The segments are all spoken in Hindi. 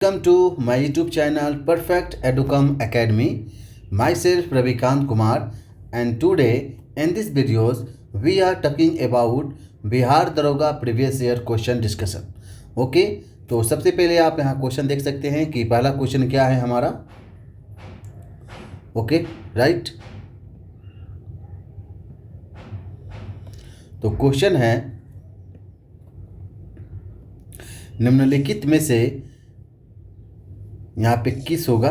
Welcome to my YouTube channel Perfect Educom Academy. Myself Ravikant Kumar, and today in this videos we are talking about Bihar दरोगा previous year question discussion. Okay, तो सबसे पहले आप यहाँ क्वेश्चन देख सकते हैं कि पहला क्वेश्चन क्या है हमारा. ओके राइट, तो क्वेश्चन है निम्नलिखित में से यहाँ पे किस होगा,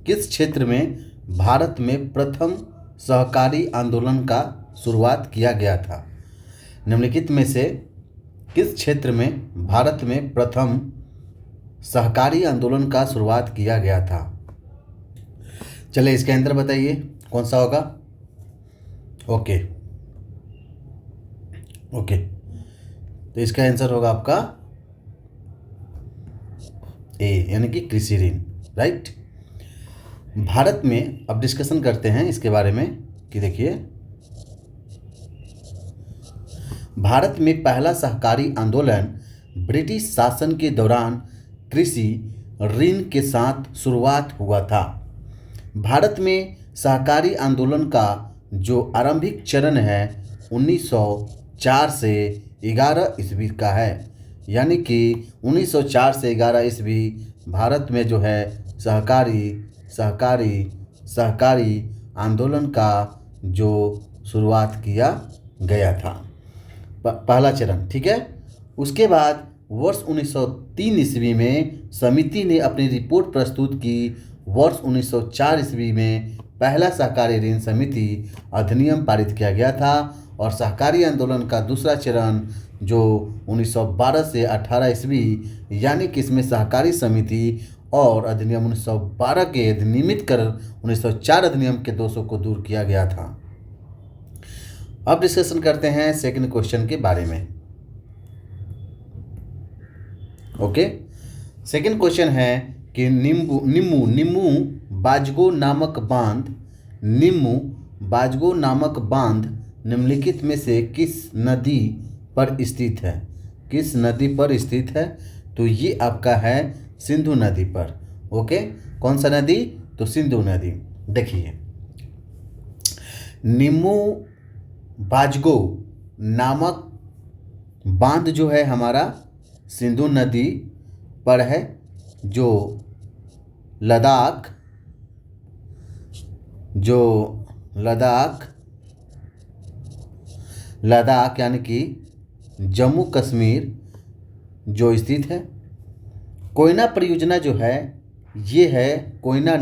किस क्षेत्र में भारत में प्रथम सहकारी आंदोलन का शुरुआत किया गया था. निम्नलिखित में से किस क्षेत्र में भारत में प्रथम सहकारी आंदोलन का शुरुआत किया गया था. चलिए इसके आंसर बताइए कौन सा होगा. ओके, तो इसका आंसर होगा आपका ए, यानी कि कृषि ऋण. राइट, भारत में अब डिस्कशन करते हैं इसके बारे में कि देखिए भारत में पहला सहकारी आंदोलन ब्रिटिश शासन के दौरान कृषि ऋण के साथ शुरुआत हुआ था. भारत में सहकारी आंदोलन का जो आरंभिक चरण है 1904 से 11 ईस्वी का है, यानी कि 1904 से 11 ईस्वी भारत में जो है सहकारी आंदोलन का जो शुरुआत किया गया था, पहला चरण. ठीक है, उसके बाद वर्ष 1903 ईस्वी में समिति ने अपनी रिपोर्ट प्रस्तुत की. वर्ष 1904 ईस्वी में पहला सहकारी ऋण समिति अधिनियम पारित किया गया था और सहकारी आंदोलन का दूसरा चरण जो 1912 से 18 ईस्वी, यानी कि इसमें सहकारी समिति और अधिनियम 1912 के अधिनियमित कर 1904 अधिनियम के दोषों को दूर किया गया था. अब डिस्कशन करते हैं सेकंड क्वेश्चन के बारे में. ओके, सेकंड क्वेश्चन है कि निम्मू बाजगो नामक बांध निम्नलिखित में से किस नदी पर स्थित है. किस नदी पर स्थित है, तो ये आपका है सिंधु नदी पर. ओके, कौन सा नदी, तो सिंधु नदी. देखिए निम्मू बाजगो नामक बांध जो है हमारा सिंधु नदी पर है, जो लद्दाख यानी कि जम्मू कश्मीर जो स्थित है. कोयना परियोजना जो है ये है कोयना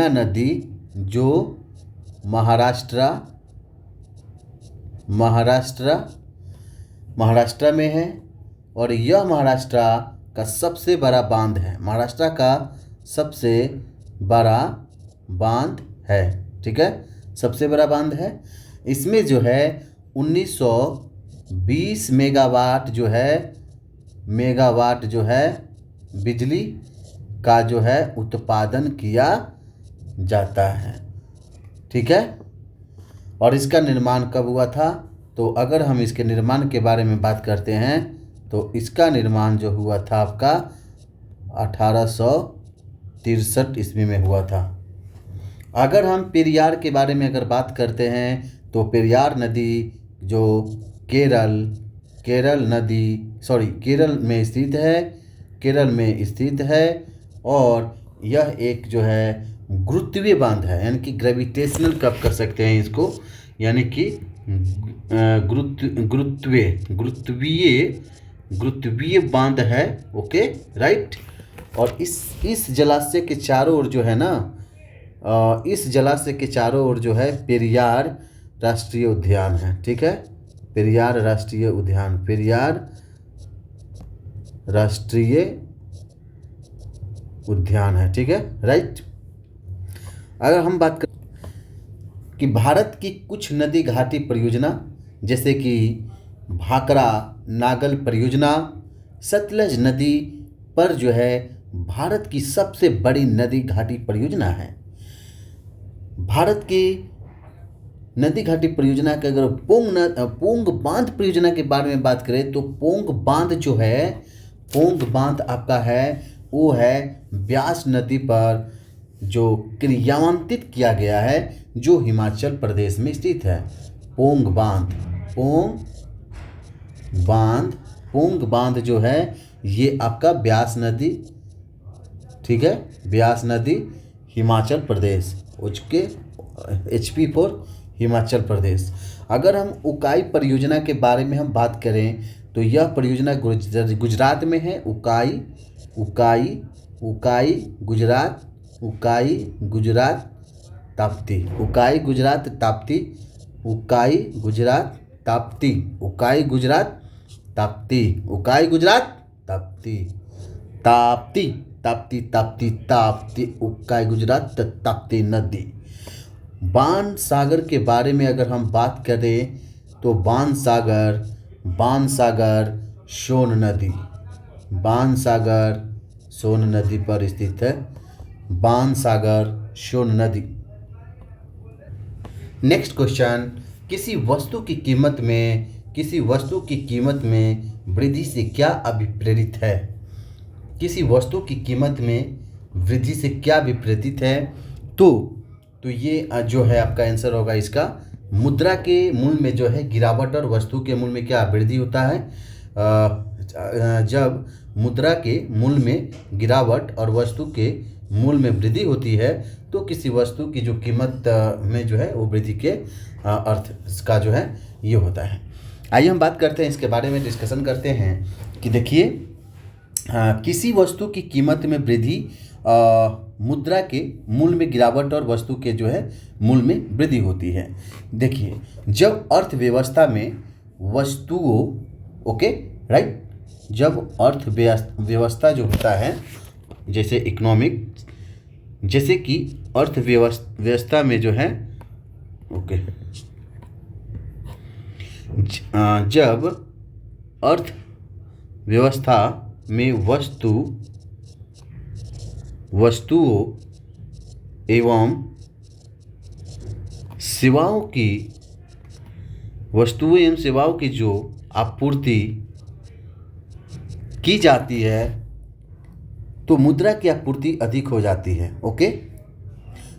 नदी जो महाराष्ट्र में है और यह महाराष्ट्र का सबसे बड़ा बांध है. महाराष्ट्र का सबसे बड़ा बांध है. ठीक है, सबसे बड़ा बांध है. इसमें जो है 1920 मेगावाट जो है बिजली का जो है उत्पादन किया जाता है. ठीक है, और इसका निर्माण कब हुआ था, तो अगर हम इसके निर्माण के बारे में बात करते हैं तो इसका निर्माण जो हुआ था आपका 1863 ईस्वी में हुआ था. अगर हम पेरियार के बारे में अगर बात करते हैं तो पेरियार नदी जो केरल में स्थित है और यह एक जो है गुरुत्वीय बांध है, यानी कि ग्रेविटेशनल कब कर सकते हैं इसको, यानी कि गुरुत्वीय बांध है. ओके राइट, और इस जलाशय के चारों ओर जो है ना, इस जलाशय के चारों ओर जो है पेरियार राष्ट्रीय उद्यान है. ठीक है, पेरियार राष्ट्रीय उद्यान है. ठीक है राइट. अगर हम बात करें कि भारत की कुछ नदी घाटी परियोजना जैसे कि भाखरा नागल परियोजना सतलज नदी पर जो है भारत की सबसे बड़ी नदी घाटी परियोजना है. भारत की नदी घाटी परियोजना के अगर पोंग बांध परियोजना के बारे में बात करें तो पोंग बांध आपका है वो है ब्यास नदी पर जो क्रियान्वित किया गया है, जो हिमाचल प्रदेश में स्थित है। पोंग बांध, पोंग बांध जो है ये आपका ब्यास नदी, ठीक है, ब्यास नदी हिमाचल प्रदेश, उसके HP फॉर हिमाचल प्रदेश। अगर हम उकाई परियोजना के बारे में हम बात करें तो यह परियोजना गुजरात में है। उकाई गुजरात ताप्ती नदी। बाण सागर के बारे में अगर हम बात करें तो बाण सागर सोन नदी पर स्थित है। बाण सागर सोन नदी। नेक्स्ट क्वेश्चन, किसी वस्तु की कीमत में वृद्धि से क्या अभिप्रेरित है? किसी वस्तु की कीमत में वृद्धि से क्या विपरीत है? तो ये जो है आपका आंसर होगा इसका, मुद्रा के मूल्य में जो है गिरावट और वस्तु के मूल्य में क्या वृद्धि होता है? जब मुद्रा के मूल्य में गिरावट और वस्तु के मूल्य में वृद्धि होती है तो किसी वस्तु की जो कीमत में जो है वो वृद्धि के अर्थ इसका जो है ये होता है। आइए हम बात करते हैं इसके बारे में, डिस्कशन करते हैं कि देखिए किसी वस्तु की कीमत में वृद्धि मुद्रा के मूल्य में गिरावट और वस्तु के जो है मूल्य में वृद्धि होती है। देखिए जब अर्थव्यवस्था में वस्तुओं, ओके राइट, जब अर्थव्यवस्था जो होता है जैसे इकोनॉमिक, जैसे कि अर्थव्यवस्था में जो है ओके, जब अर्थव्यवस्था में वस्तुओं एवं सेवाओं की जो आपूर्ति की जाती है तो मुद्रा की आपूर्ति अधिक हो जाती है। ओके,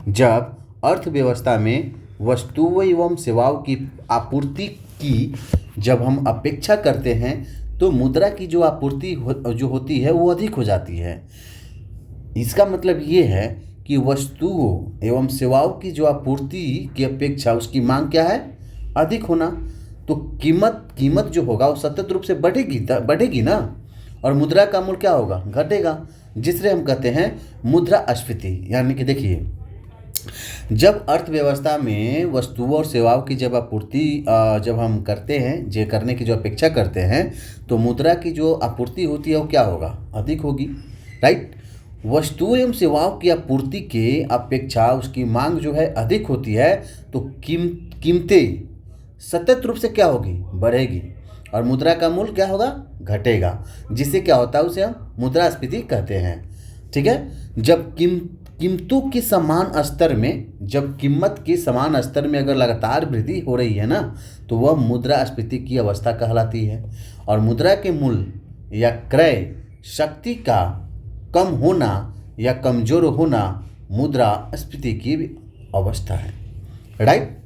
जब अर्थव्यवस्था में वस्तुओं एवं सेवाओं की आपूर्ति की जब हम अपेक्षा करते हैं तो मुद्रा की जो आपूर्ति जो होती है वो अधिक हो जाती है। इसका मतलब ये है कि वस्तुओं एवं सेवाओं की जो आपूर्ति की अपेक्षा उसकी मांग क्या है? अधिक होना। तो कीमत जो होगा वो सतत रूप से बढ़ेगी ना, और मुद्रा का मूल्य क्या होगा? घटेगा, जिससे हम कहते हैं मुद्रास्फीति। यानी कि देखिए जब अर्थव्यवस्था में वस्तुओं और सेवाओं की जब आपूर्ति जब हम करते हैं, जो करने की जो अपेक्षा करते हैं, तो मुद्रा की जो आपूर्ति होती है वो क्या होगा? अधिक होगी, राइट। वस्तुओं एवं सेवाओं की आपूर्ति के अपेक्षा उसकी मांग जो है अधिक होती है, तो कीमतें सतत रूप से क्या होगी? बढ़ेगी, और मुद्रा का मूल्य क्या होगा? घटेगा, जिससे क्या होता है उसे हम मुद्रास्फीति कहते हैं। ठीक है, जब कीमतों के समान स्तर में, जब कीमत के समान स्तर में अगर लगातार वृद्धि हो रही है ना, तो वह मुद्रास्फीति की अवस्था कहलाती है। और मुद्रा के मूल्य या क्रय शक्ति का कम होना या कमजोर होना मुद्रास्फीति की अवस्था है, राइट।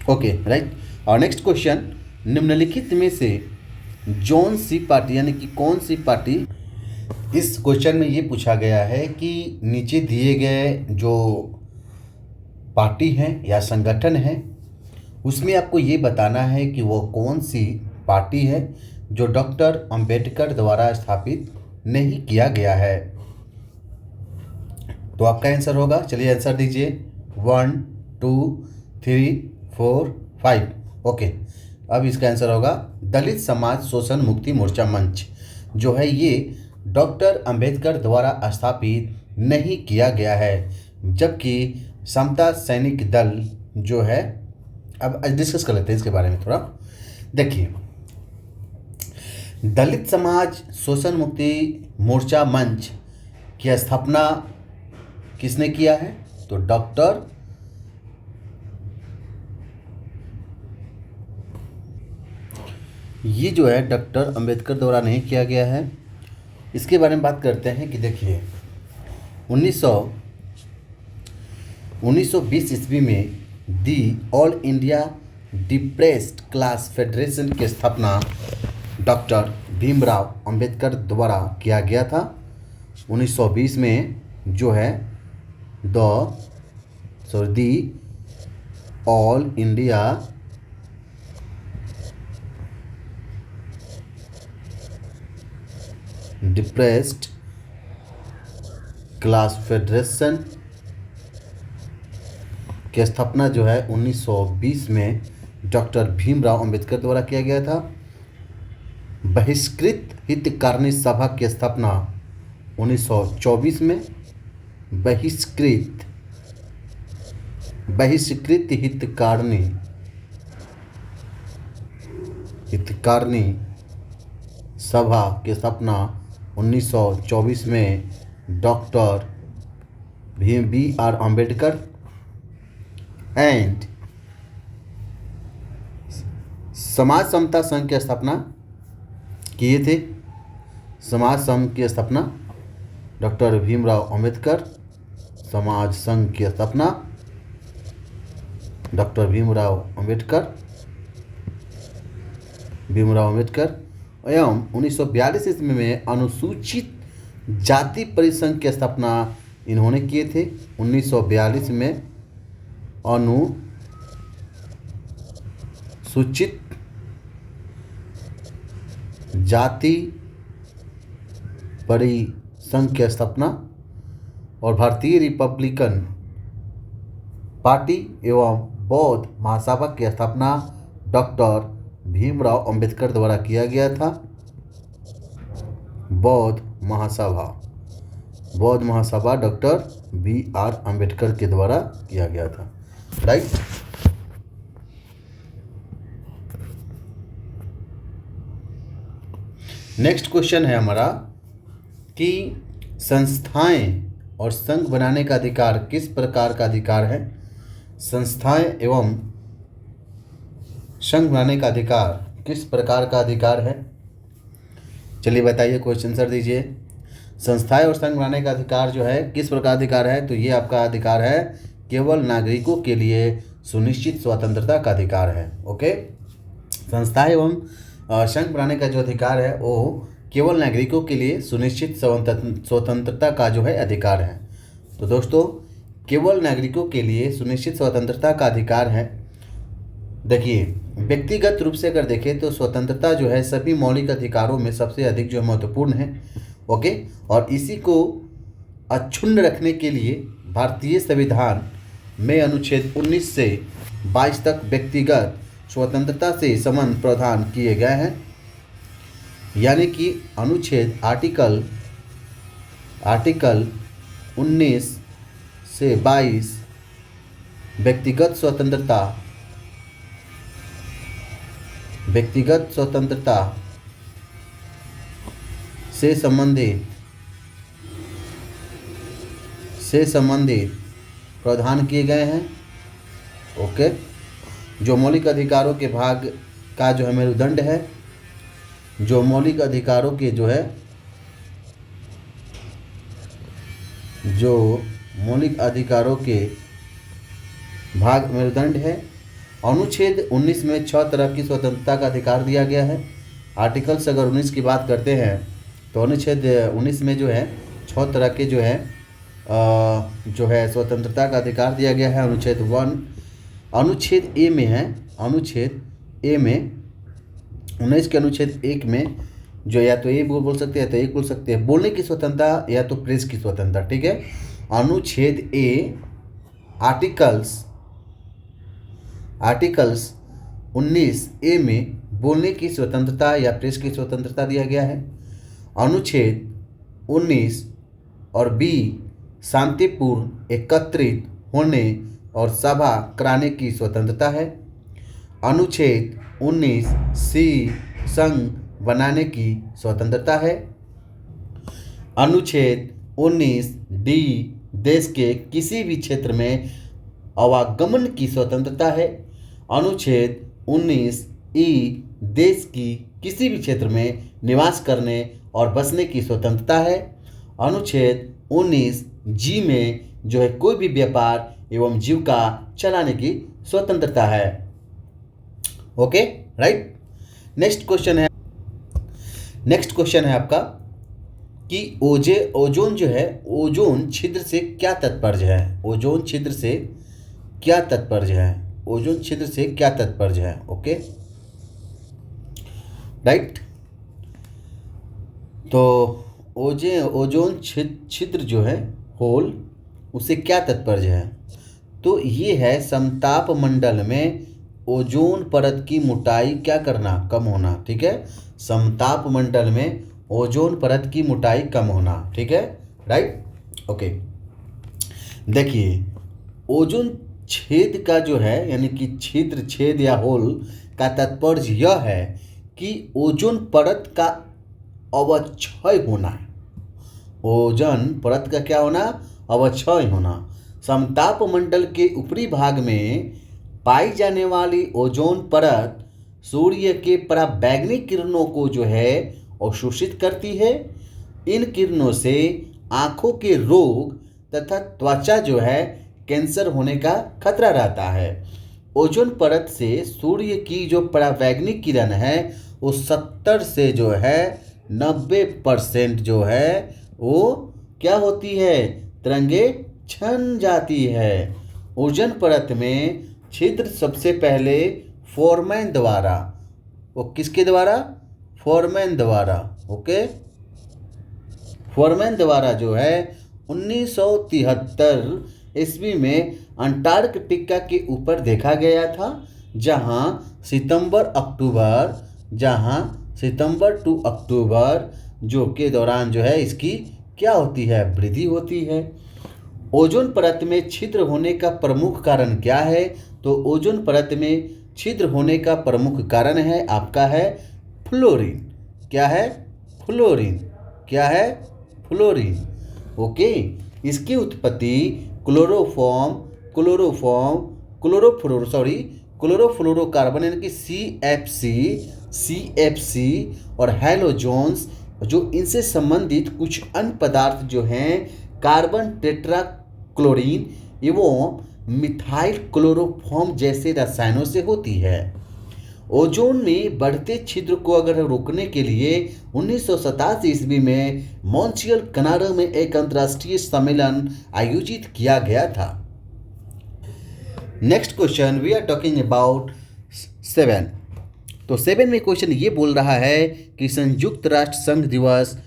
Okay, right. और नेक्स्ट क्वेश्चन, निम्नलिखित में से जौन सी पार्टी यानी कि कौन सी पार्टी, इस क्वेश्चन में ये पूछा गया है कि नीचे दिए गए जो पार्टी हैं या संगठन है उसमें आपको ये बताना है कि वो कौन सी पार्टी है जो डॉक्टर अंबेडकर द्वारा स्थापित नहीं किया गया है। तो आपका आंसर होगा, चलिए आंसर दीजिए, 1 2 3 4 5। ओके, अब इसका आंसर होगा दलित समाज शोषण मुक्ति मोर्चा मंच। जो है ये डॉक्टर अंबेडकर द्वारा स्थापित नहीं किया गया है, जबकि समता सैनिक दल जो है, अब डिस्कस कर लेते हैं इसके बारे में थोड़ा। देखिए, दलित समाज शोषण मुक्ति मोर्चा मंच की स्थापना किसने किया है? तो डॉक्टर ये जो है डॉक्टर अंबेडकर द्वारा नहीं किया गया है। इसके बारे में बात करते हैं कि देखिए 1920 ईस्वी में the all India depressed class federation की स्थापना डॉक्टर भीमराव अंबेडकर द्वारा किया गया था। 1920 में जो है the all India depressed class federation की स्थापना जो है 1920 में डॉक्टर भीमराव अंबेडकर द्वारा किया गया था। बहिष्कृत हितकारिणी सभा की स्थापना 1924 में। बहिष्कृत हितकारिणी सभा की स्थापना 1924 में डॉक्टर B.R. अम्बेडकर एंड समाज समता संघ की स्थापना किए थे। समाज संघ की स्थापना डॉक्टर भीमराव अंबेडकर। समाज संघ की स्थापना डॉक्टर भीमराव अंबेडकर एवं 1942 ईस्वी में अनुसूचित जाति परिसंघ की स्थापना इन्होंने किए थे। 1942 में अनुसूचित जाति परिसंघ की स्थापना और भारतीय रिपब्लिकन पार्टी एवं बौद्ध महासभा की स्थापना डॉक्टर भीमराव अंबेडकर द्वारा किया गया था। बौद्ध महासभा डॉक्टर B.R. अम्बेडकर के द्वारा किया गया था। राइट। नेक्स्ट क्वेश्चन है हमारा कि संस्थाएं और संघ बनाने का अधिकार किस प्रकार का अधिकार है। संस्थाएं एवं संघ बनाने का अधिकार किस प्रकार का अधिकार है, चलिए बताइए, क्वेश्चन आंसर दीजिए। संस्थाएं और संघ बनाने का अधिकार जो है किस प्रकार अधिकार है, तो ये आपका अधिकार है केवल नागरिकों के लिए सुनिश्चित स्वतंत्रता का अधिकार है। ओके, संस्थाएं एवं संघ बनाने का जो अधिकार है वो केवल नागरिकों के लिए सुनिश्चित स्वतंत्रता का जो है अधिकार है। तो दोस्तों केवल नागरिकों के लिए सुनिश्चित स्वतंत्रता का अधिकार है। देखिए व्यक्तिगत रूप से अगर देखें तो स्वतंत्रता जो है सभी मौलिक अधिकारों में सबसे अधिक जो महत्वपूर्ण है। ओके, और इसी को अक्षुण्ण रखने के लिए भारतीय संविधान में अनुच्छेद 19 से 22 तक व्यक्तिगत स्वतंत्रता से संबंध प्रावधान किए गए हैं। यानी कि अनुच्छेद आर्टिकल 19 से 22 व्यक्तिगत स्वतंत्रता से संबंधित प्रावधान किए गए हैं। ओके, जो मौलिक अधिकारों के भाग का जो है मेरुदंड है, जो मौलिक अधिकारों के जो है भाग मेरुदंड है। अनुच्छेद 19 में 6 तरह की स्वतंत्रता का अधिकार दिया गया है। आर्टिकल्स अगर 19 की बात करते हैं तो अनुच्छेद 19 में जो है 6 तरह के जो है स्वतंत्रता का अधिकार दिया गया है। अनुच्छेद ए में है, अनुच्छेद ए में 19 के अनुच्छेद 1 में जो या तो ए बोल सकते हैं, तो एक बोल सकते हैं, बोलने की स्वतंत्रता या तो प्रेस की स्वतंत्रता। ठीक है, अनुच्छेद ए आर्टिकल्स 19 ए में बोलने की स्वतंत्रता या प्रेस की स्वतंत्रता दिया गया है। अनुच्छेद 19 और बी शांतिपूर्ण एकत्रित होने और सभा कराने की स्वतंत्रता है। अनुच्छेद 19 सी संघ बनाने की स्वतंत्रता है। अनुच्छेद 19 डी देश के किसी भी क्षेत्र में आवागमन की स्वतंत्रता है। अनुच्छेद 19 ई देश की किसी भी क्षेत्र में निवास करने और बसने की स्वतंत्रता है। अनुच्छेद 19 जी में जो है कोई भी व्यापार एवं जीविका चलाने की स्वतंत्रता है। Okay, right. नेक्स्ट क्वेश्चन है आपका कि ओजोन जो है, ओजोन छिद्र से क्या तात्पर्य है? ओजोन छिद्र से क्या तात्पर्य है? ओजोन छिद्र से क्या तात्पर्य है? Okay, right. तो ओजोन छिद्र जो है, होल, उसे क्या तात्पर्य है? तो ये है समताप मंडल में ओजोन परत की मोटाई क्या करना, कम होना। ठीक है, समताप मंडल में ओजोन परत की मोटाई कम होना। ठीक है, राइट। ओके, देखिए ओजोन छेद का जो है, यानी कि छिद्र, छेद या होल का तात्पर्य यह है कि ओजोन परत का अवक्षय होना। ओजोन परत का क्या होना? अवक्षय होना। समताप मंडल के ऊपरी भाग में पाई जाने वाली ओजोन परत सूर्य के पराबैंगनी किरणों को जो है अवशोषित करती है। इन किरणों से आँखों के रोग तथा त्वचा जो है कैंसर होने का खतरा रहता है। ओजोन परत से सूर्य की जो पराबैंगनी किरण है वो 70 से जो है 90% जो है वो क्या होती है? तरंगे छन जाती है। ओजोन परत में छिद्र सबसे पहले फोरमैन द्वारा, वो किसके द्वारा? फोरमैन द्वारा। ओके, फोरमैन द्वारा जो है 1973 ईस्वी में अंटार्कटिका के ऊपर देखा गया था, जहां सितंबर टू अक्टूबर जो के दौरान जो है इसकी क्या होती है? वृद्धि होती है। ओजोन परत में छिद्र होने का प्रमुख कारण क्या है? तो ओजोन परत में छिद्र होने का प्रमुख कारण है आपका है फ्लोरीन। क्या है? फ्लोरीन। क्या है? फ्लोरीन। ओके, इसकी उत्पत्ति क्लोरोफ्लोरोकार्बन यानी कि CFC और हैलोजोन्स, जो इनसे संबंधित कुछ अन्य पदार्थ जो हैं कार्बन टेट्राक्लोरीन एवं मिथाइल क्लोरोफॉर्म जैसे रसायनों से होती है। ओजोन में बढ़ते छिद्र को अगर रोकने के लिए 1987 ईस्वी में मॉन्ट्रियल कनाडा में एक अंतर्राष्ट्रीय सम्मेलन आयोजित किया गया था। Next question we are talking about 7। तो 7 में क्वेश्चन ये बोल रहा है कि संयुक्त राष्ट्र संघ दिवस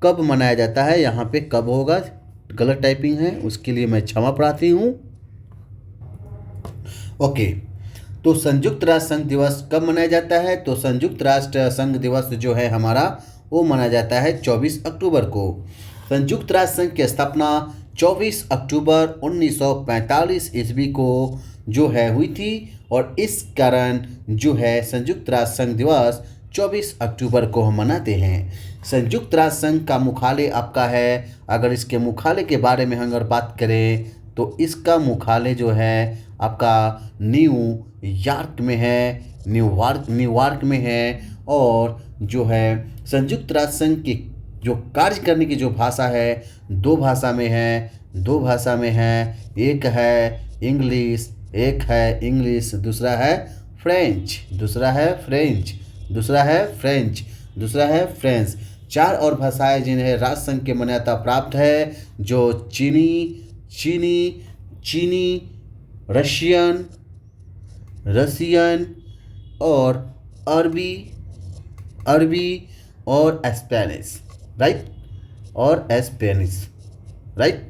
कब मनाया जाता है? यहाँ पे कब होगा, गलत टाइपिंग है, उसके लिए मैं क्षमा प्रार्थी हूँ। ओके, तो संयुक्त राष्ट्र संघ दिवस कब मनाया जाता है? तो संयुक्त राष्ट्र संघ दिवस जो है हमारा वो मनाया जाता है 24 अक्टूबर को। संयुक्त राष्ट्र संघ की स्थापना 24 अक्टूबर 1945 ईस्वी को जो है हुई थी, और इस कारण जो है संयुक्त राष्ट्र संघ दिवस 24 अक्टूबर को हम मनाते हैं। संयुक्त राष्ट्र संघ का मुख्यालय आपका है, अगर इसके मुख्यालय के बारे में अगर बात करें तो इसका मुख्यालय जो है आपका न्यूयॉर्क में है। और जो है संयुक्त राष्ट्र संघ की जो कार्य करने की जो भाषा है दो भाषा में है। एक है इंग्लिश, दूसरा है फ्रेंच। 4 और भाषाएं जिन्हें राष्ट्र संघ की मान्यता प्राप्त है, जो चीनी, रशियन और अरबी और स्पेनिश, राइट।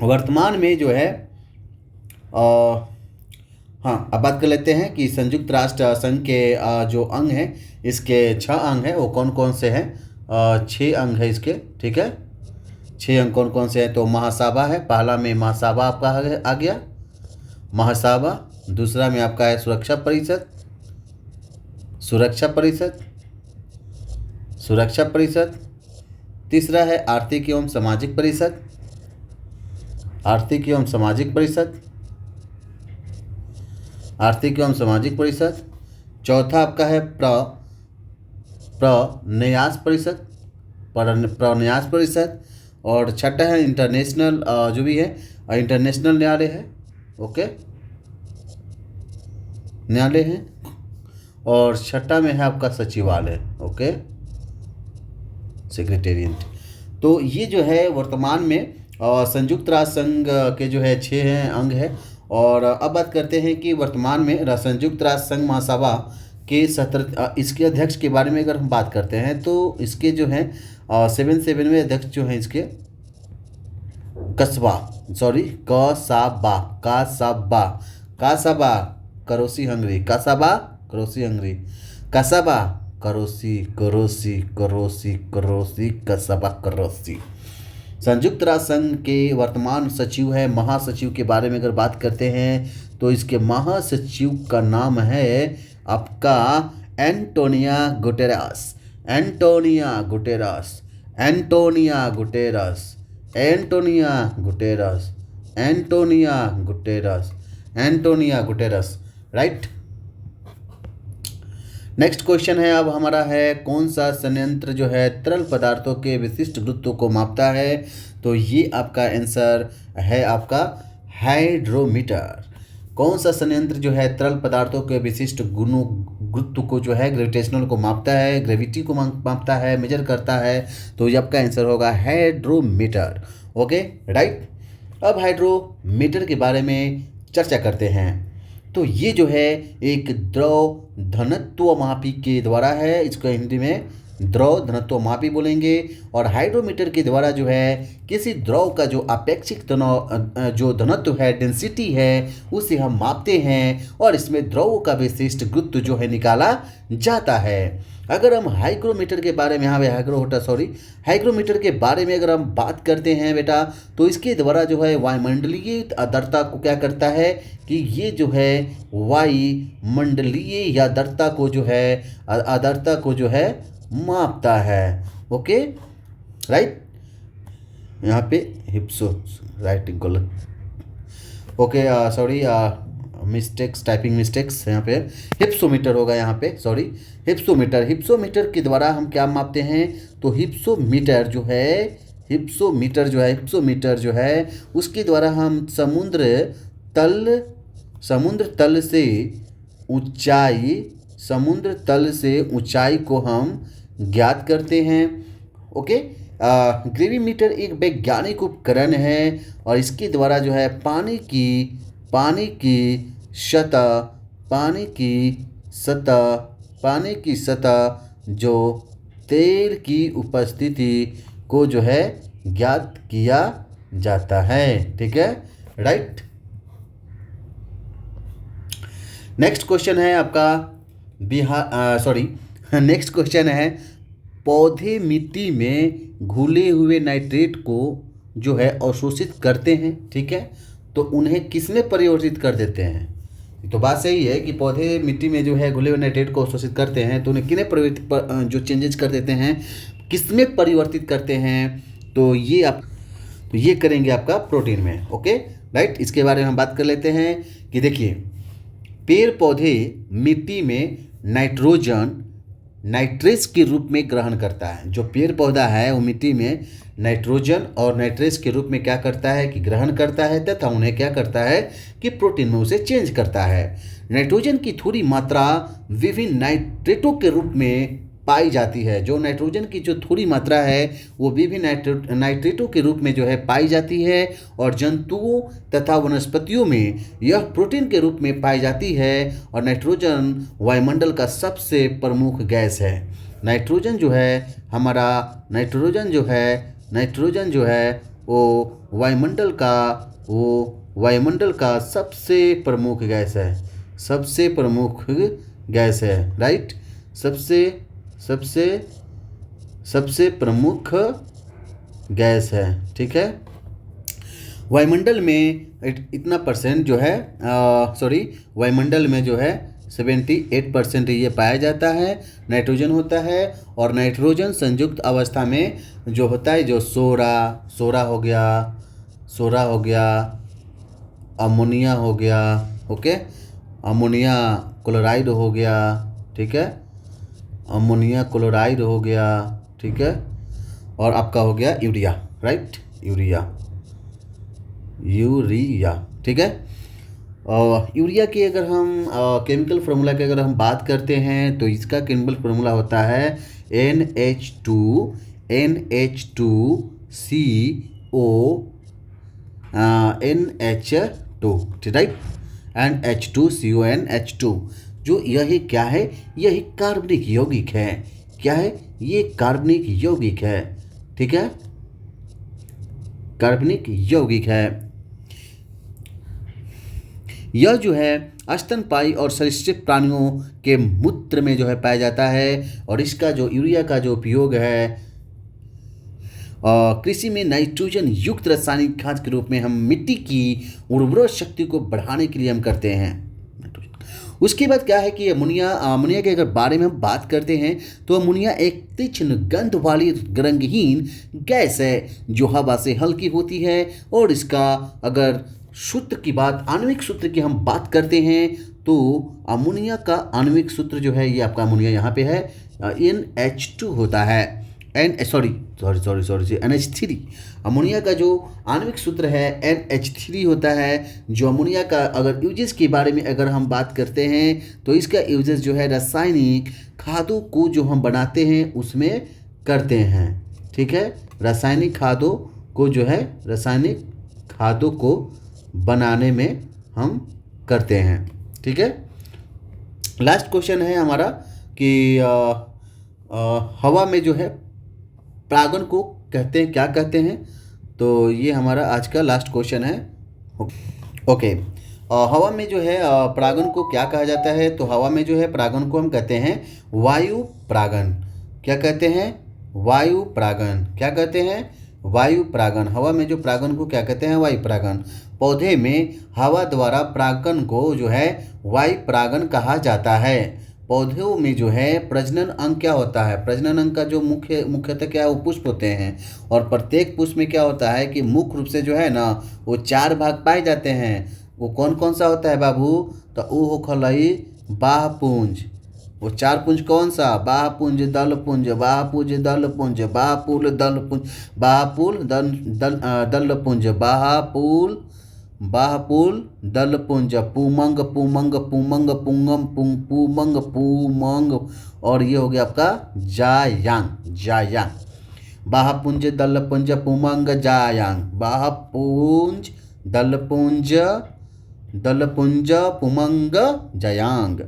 वर्तमान में जो है हाँ, अब बात कर लेते हैं कि संयुक्त राष्ट्र संघ के जो अंग हैं, इसके 6 अंग हैं, वो कौन कौन से हैं? 6 अंग है इसके, ठीक है। 6 अंग कौन कौन से हैं? तो महासभा है, पहला में महासभा आपका आ गया, महासभा। दूसरा में आपका है सुरक्षा परिषद। तीसरा है आर्थिक एवं सामाजिक परिषद। चौथा आपका है प्रन्यास परिषद, प्रन्यास परिषद। और छठा है इंटरनेशनल जो भी है इंटरनेशनल न्यायालय है, ओके, न्यायालय है। और छठा में है आपका सचिवालय, ओके, सेक्रेटेरिएट। तो ये जो है वर्तमान में संयुक्त राष्ट्र संघ के जो है 6 हैं अंग है। और अब बात करते हैं कि वर्तमान में संयुक्त राष्ट्र संघ महासभा के 17 इसके अध्यक्ष के बारे में अगर हम बात करते हैं तो इसके जो हैं 77वें अध्यक्ष जो हैं इसके कासाबा करोसी हंगरी, कासाबा करोसी। संयुक्त राष्ट्र संघ के वर्तमान सचिव है, महासचिव के बारे में अगर बात करते हैं तो इसके महासचिव का नाम है आपका Antonio Guterres, right. Next question है अब हमारा है कौन सा संयंत्र जो है तरल पदार्थों के विशिष्ट गुरुत्व को मापता है। तो ये आपका आंसर है आपका हाइड्रोमीटर। कौन सा संयंत्र जो है तरल पदार्थों के विशिष्ट गुरुत्व को जो है ग्रेविटेशनल को मापता है, ग्रेविटी को मापता है, मेजर करता है। तो ये आपका आंसर होगा हाइड्रोमीटर, ओके, राइट। अब हाइड्रोमीटर के बारे में चर्चा करते हैं। तो ये जो है एक द्रव घनत्व मापी के द्वारा है, इसको हिंदी में द्रव घनत्व मापी बोलेंगे। और हाइड्रोमीटर के द्वारा जो है किसी द्रव का जो अपेक्षिक जो घनत्व है, डेंसिटी है, उसे हम मापते हैं और इसमें द्रव का विशिष्ट गुरुत्व जो है निकाला जाता है। अगर हम हाइग्रोमीटर के बारे में हाइग्रोमीटर के बारे में अगर हम बात करते हैं बेटा, तो इसके द्वारा जो है वायुमंडलीय आर्द्रता को क्या करता है कि ये जो है वायुमंडलीय आर्द्रता को जो है मापता है, ओके, राइट। यहाँ पे हिप्सो राइटिंग गलत, ओके, सॉरी, टाइपिंग मिस्टेक्स। यहाँ पे हिप्सोमीटर होगा, यहाँ पे सॉरी, हिप्सोमीटर के द्वारा हम क्या मापते हैं। तो हिप्सोमीटर जो है उसके द्वारा हम समुद्र तल से ऊंचाई को हम ज्ञात करते हैं, ओके। ग्रेविमीटर एक वैज्ञानिक उपकरण है और इसके द्वारा जो है पानी की सतह जो तेल की उपस्थिति को जो है ज्ञात किया जाता है, ठीक है, राइट। नेक्स्ट क्वेश्चन है आपका नेक्स्ट क्वेश्चन है पौधे मिट्टी में घुले हुए नाइट्रेट को जो है अवशोषित करते हैं, ठीक है, तो उन्हें किसमें परिवर्तित कर देते हैं। तो बात सही है कि पौधे मिट्टी में जो है घुले हुए नाइट्रेट को अवशोषित करते हैं, तो उन्हें किन्हें जो चेंजेस कर देते हैं, किसमें परिवर्तित करते हैं। तो ये करेंगे आपका प्रोटीन में, ओके, राइट। इसके बारे में हम बात कर लेते हैं कि देखिए पेड़ पौधे मिट्टी में नाइट्रेस के रूप में ग्रहण करता है। जो पेड़ पौधा है वो मिट्टी में नाइट्रोजन और नाइट्रेस के रूप में क्या करता है कि ग्रहण करता है, तथा उन्हें क्या करता है कि प्रोटीन में उसे चेंज करता है। नाइट्रोजन की थोड़ी मात्रा विभिन्न नाइट्रेटों के रूप में पाई जाती है। जो नाइट्रोजन की जो थोड़ी मात्रा है वो विभिन्न नाइट्रेटों के रूप में जो है पाई जाती है और जंतुओं तथा वनस्पतियों में यह प्रोटीन के रूप में पाई जाती है। और नाइट्रोजन वायुमंडल का सबसे प्रमुख गैस है। नाइट्रोजन जो है वो वायुमंडल का सबसे प्रमुख गैस है, राइट। सबसे प्रमुख गैस है, ठीक है। वायुमंडल में इतना परसेंट जो है वायुमंडल में जो है 78% ये पाया जाता है, नाइट्रोजन होता है। और नाइट्रोजन संयुक्त अवस्था में जो होता है, जो सोरा हो गया, अमोनिया हो गया, ओके, अमोनिया क्लोराइड हो गया, ठीक है, अमोनिया क्लोराइड हो गया, ठीक है, और आपका हो गया यूरिया, राइट, यूरिया, ठीक है। और यूरिया की अगर हम केमिकल फार्मूला की अगर हम बात करते हैं तो इसका केमिकल फार्मूला होता है NH2CO NH2, राइट, NH2CONH2। जो यही क्या है, यही कार्बनिक यौगिक है। क्या है ये? कार्बनिक यौगिक है, ठीक है, कार्बनिक यौगिक है। यह जो है स्तनपायी और सरीसृप प्राणियों के मूत्र में जो है पाया जाता है। और इसका जो यूरिया का जो उपयोग है कृषि में नाइट्रोजन युक्त रासायनिक खाद के रूप में हम मिट्टी की उर्वरक शक्ति को बढ़ाने के लिए हम करते हैं। उसके बाद क्या है कि अमोनिया के अगर बारे में हम बात करते हैं तो अमोनिया एक तीक्ष्ण गंध वाली रंगहीन गैस है जो हवा से हल्की होती है। और इसका अगर सूत्र की बात, आणविक सूत्र की हम बात करते हैं तो अमोनिया का आणविक सूत्र जो है, ये आपका अमोनिया यहाँ पे है, NH2 होता है, NH3। अमोनिया का जो आणविक सूत्र है NH3 होता है। जो अमोनिया का अगर यूजेस के बारे में अगर हम बात करते हैं तो इसका यूजेस जो है रासायनिक खादों को जो हम बनाते हैं उसमें करते हैं, ठीक है, रासायनिक खादों को जो है रासायनिक खादों को बनाने में हम करते हैं, ठीक है। लास्ट क्वेश्चन है हमारा कि हवा में जो है परागण को कहते हैं, क्या कहते हैं? तो ये हमारा आज का लास्ट क्वेश्चन है। ओके, हवा में जो है परागण को क्या कहा जाता है? तो हवा में जो है परागण को हम कहते हैं वायु परागण। क्या कहते हैं? वायु परागण। क्या कहते हैं? वायु परागण। हवा में जो परागण को क्या कहते हैं? वायु परागण। पौधे में हवा द्वारा परागण को जो है वायु परागण कहा जाता है। पौधों में जो है प्रजनन अंग क्या होता है? प्रजनन अंग का जो मुख्यतः क्या है, वो पुष्प होते हैं। और प्रत्येक पुष्प में क्या होता है कि मुख्य रूप से जो है ना वो 4 भाग पाए जाते हैं। वो कौन कौन सा होता है बाबू? तो वो हो खलई बाहपुंज। वो 4 पुंज कौन सा? बाहपुंज, दलपुंज, बाहपुंज, दलपुंज, बाहपुल, दलपुंज, बाहपुल, दलपुंज, बाहपुल, दलपुंज, पुमंग, पुमंग, पुमंग, पुंगम, पुमंग, पुमंग, और ये हो गया आपका जायांग। जायांग। बाहपुंज, दलपुंज, पुमंग, जायांग। बाहपुंज, दलपुंज, दलपुंज, पुमंग, जायांग।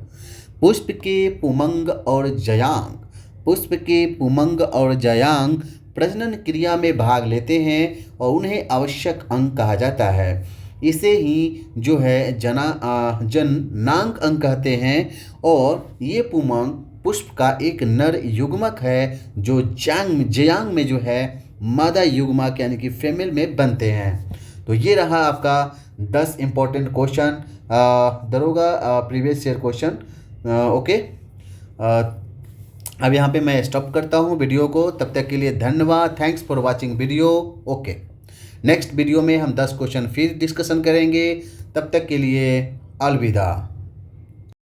पुष्प के पुमंग और जयांग। पुष्प के पुमंग और जयांग प्रजनन क्रिया में भाग लेते हैं और उन्हें आवश्यक अंग कहा जाता है। इसे ही जो है जननांग अंग कहते हैं। और ये पुमंग पुष्प का एक नर युग्मक है जो जयांग में जो है मादा युग्मक यानी कि फीमेल में बनते हैं। तो ये रहा आपका 10 इम्पोर्टेंट क्वेश्चन दरोगा प्रीवियस ईयर क्वेश्चन। ओके, अब यहाँ पे मैं स्टॉप करता हूँ वीडियो को। तब तक के लिए धन्यवाद। Thanks for watching video. Okay, next video में हम 10 क्वेश्चन फिर डिस्कशन करेंगे। तब तक के लिए अलविदा।